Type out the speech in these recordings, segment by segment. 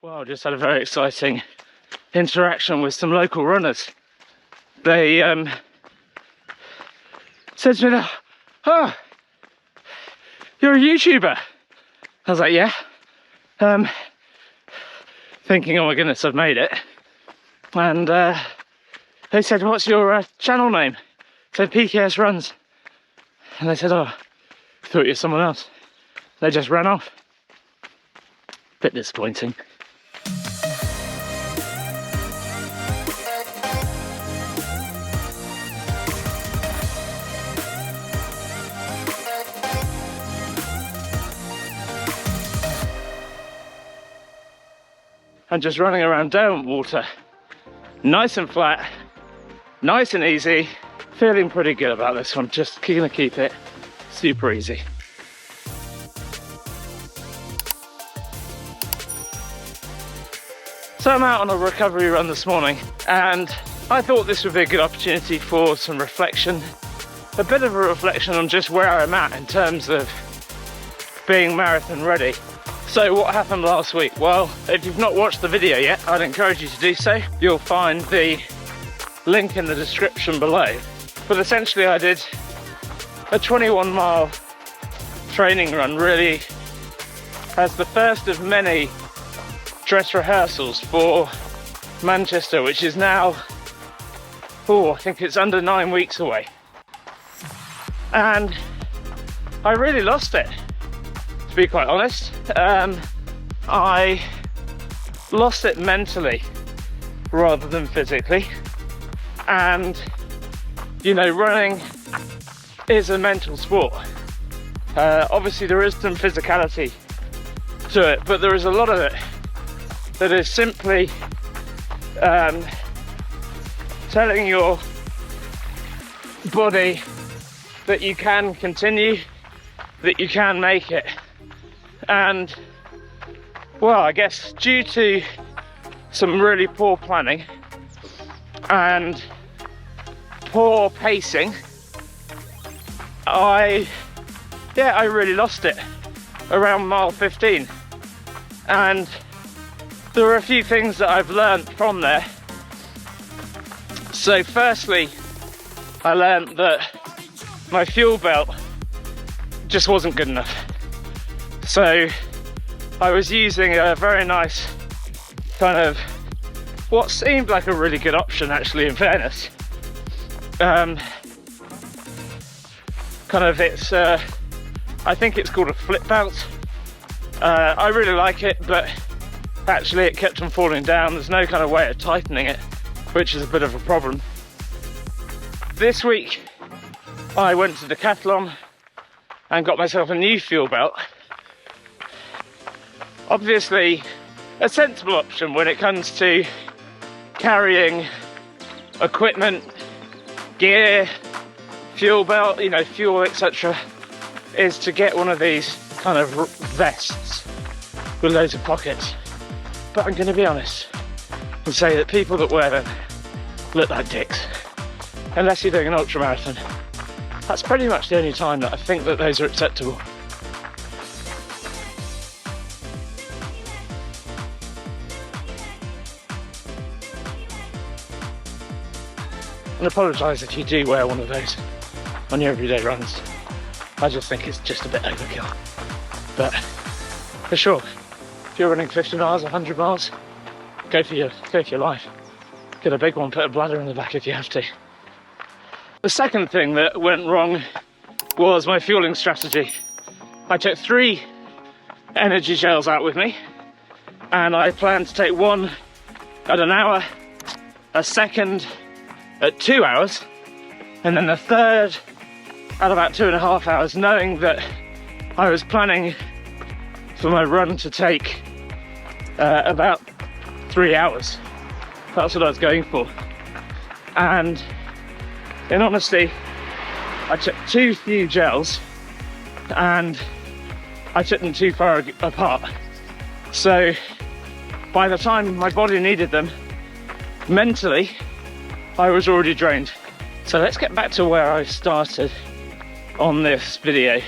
Well, I just had a very exciting interaction with some local runners. They said to me, "Oh, you're a YouTuber." I was like, "Yeah." Thinking, "Oh my goodness, I've made it." And they said, "What's your channel name?" I said, "PKS Runs." And they said, "Oh, I thought you were someone else." They just ran off. Bit disappointing. I'm just running around Derwent Water, nice and flat, nice and easy. Feeling pretty good about this one, just gonna keep it super easy. So I'm out on a recovery run this morning, and I thought this would be a good opportunity for some reflection, a bit of a reflection on just where I'm at in terms of being marathon ready. So what happened last week? Well, if you've not watched the video yet, I'd encourage you to do so. You'll find the link in the description below. But essentially I did a 21-mile training run, really as the first of many dress rehearsals for Manchester, which is now, I think it's under 9 weeks away. And I really lost it, to be quite honest. I lost it mentally rather than physically. And, you know, running is a mental sport. Obviously there is some physicality to it, but there is a lot of it that is simply telling your body that you can continue, that you can make it. And, well, I guess due to some really poor planning and poor pacing, I really lost it around mile 15. And there are a few things that I've learned from there. So firstly, I learned that my fuel belt just wasn't good enough. So I was using a very nice kind of what seemed like a really good option, actually, in fairness. Kind of it's I think it's called a flip belt. I really like it, but actually it kept on falling down. There's no kind of way of tightening it, which is a bit of a problem. This week I went to Decathlon and got myself a new fuel belt. Obviously a sensible option when it comes to carrying equipment, gear, fuel belt, you know, fuel, etc., is to get one of these kind of vests with loads of pockets. But I'm going to be honest and say that people that wear them look like dicks. Unless you're doing an ultra marathon. That's pretty much the only time that I think that those are acceptable. And apologise if you do wear one of those on your everyday runs. I just think it's just a bit overkill. But for sure, if you're running 50 miles, 100 miles, go for your life. Get a big one, put a bladder in the back if you have to. The second thing that went wrong was my fueling strategy. I took 3 energy gels out with me, and I planned to take one at an hour, a second at 2 hours, and then the third at about 2.5 hours, knowing that I was planning for my run to take about 3 hours. That's what I was going for. And in honesty, I took too few gels and I took them too far apart. So by the time my body needed them, mentally, I was already drained. So let's get back to where I started on this video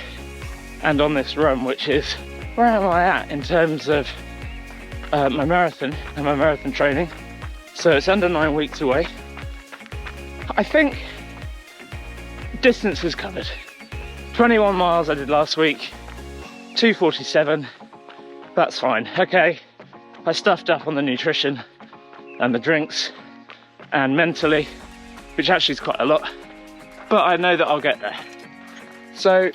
and on this run, which is where am I at in terms of my marathon and my marathon training. So it's under 9 weeks away. I think distance is covered. 21 miles I did last week, 2:47, that's fine. Okay, I stuffed up on the nutrition and the drinks and mentally, which actually is quite a lot, but I know that I'll get there. So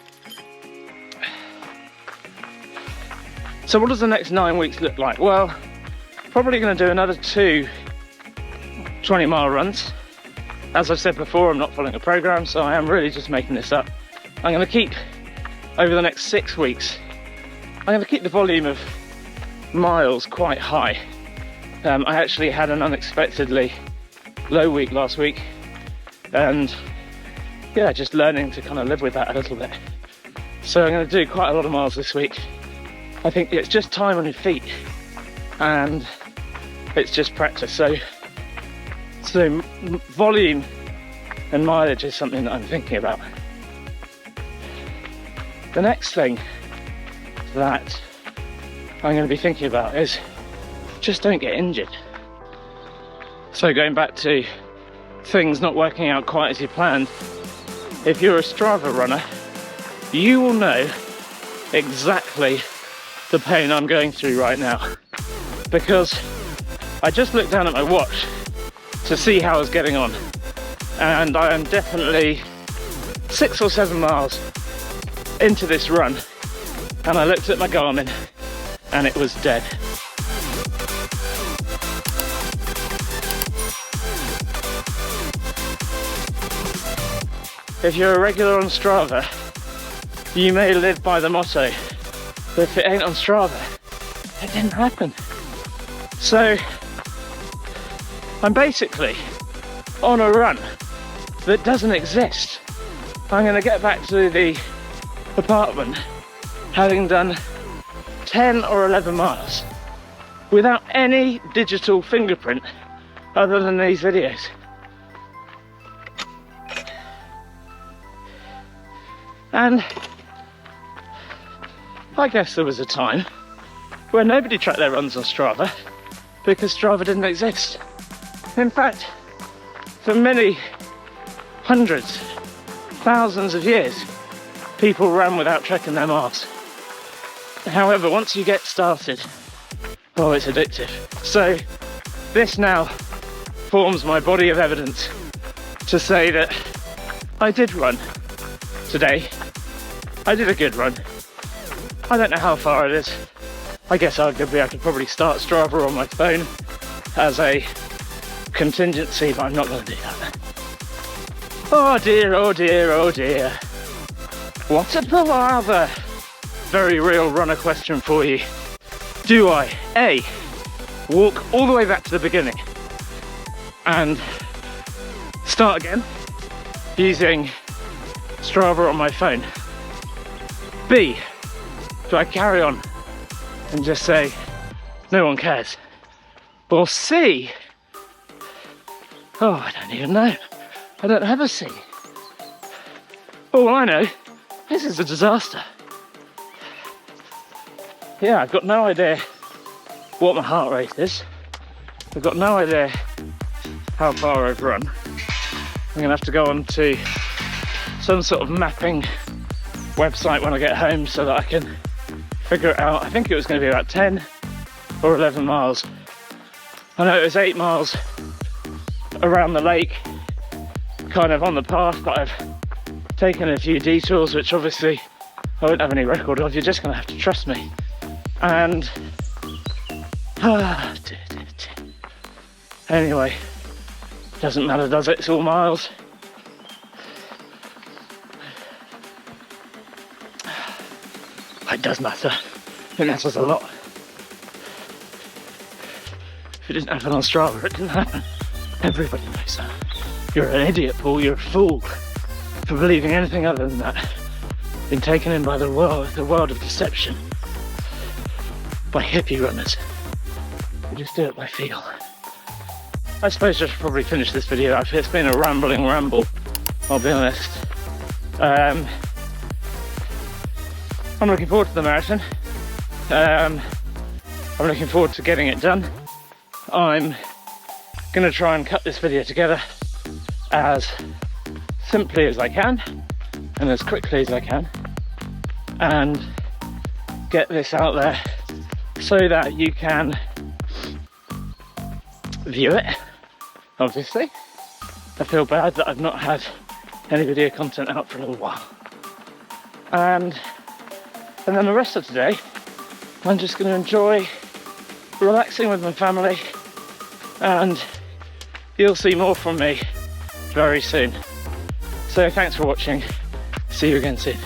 what does the next 9 weeks look like? Well, probably going to do another 2 20-mile runs. As I've said before, I'm not following a program, so I am really just making this up. I'm going to keep, over the next 6 weeks, I'm going to keep the volume of miles quite high. I actually had an unexpectedly low week last week, and yeah, just learning to kind of live with that a little bit. So I'm going to do quite a lot of miles this week. I think it's just time on your feet, and it's just practice. So volume and mileage is something that I'm thinking about. The next thing that I'm going to be thinking about is just don't get injured. So going back to things not working out quite as you planned, if you're a Strava runner, you will know exactly the pain I'm going through right now, because I just looked down at my watch to see how I was getting on, and I am definitely 6 or 7 miles into this run, and I looked at my Garmin and it was dead. If you're a regular on Strava, you may live by the motto, but if it ain't on Strava, it didn't happen. So I'm basically on a run that doesn't exist. I'm going to get back to the apartment having done 10 or 11 miles without any digital fingerprint other than these videos. And I guess there was a time where nobody tracked their runs on Strava because Strava didn't exist. In fact, for many hundreds, thousands of years, people ran without tracking their miles. However, once you get started, oh, it's addictive. So this now forms my body of evidence to say that I did run today. I did a good run. I don't know how far it is. I guess I could probably start Strava on my phone as a contingency, but I'm not going to do that. Oh dear, oh dear, oh dear. What a palaver. Very real runner question for you. Do I, A, walk all the way back to the beginning and start again using Strava on my phone? B, do I carry on and just say, no one cares? Or C, oh, I don't even know. I don't have a C. All I know, this is a disaster. Yeah, I've got no idea what my heart rate is. I've got no idea how far I've run. I'm gonna have to go on to some sort of mapping website when I get home so that I can figure it out. I think it was going to be about 10 or 11 miles. I know it was 8 miles around the lake, kind of on the path, but I've taken a few detours, which obviously I won't have any record of. You're just going to have to trust me. And anyway, doesn't matter, does it? It's all miles. It does matter. It matters a lot. If it didn't happen on Strava, it didn't happen. Everybody knows that. You're an idiot, Paul. You're a fool for believing anything other than that. Been taken in by the world of deception, by hippie runners. We just do it by feel. I suppose I should probably finish this video. It's been a rambling ramble, I'll be honest. I'm looking forward to the marathon. I'm looking forward to getting it done. I'm gonna try and cut this video together as simply as I can and as quickly as I can, and get this out there so that you can view it. Obviously, I feel bad that I've not had any video content out for a little while, and then the rest of today I'm just going to enjoy relaxing with my family, and you'll see more from me very soon. So thanks for watching, see you again soon.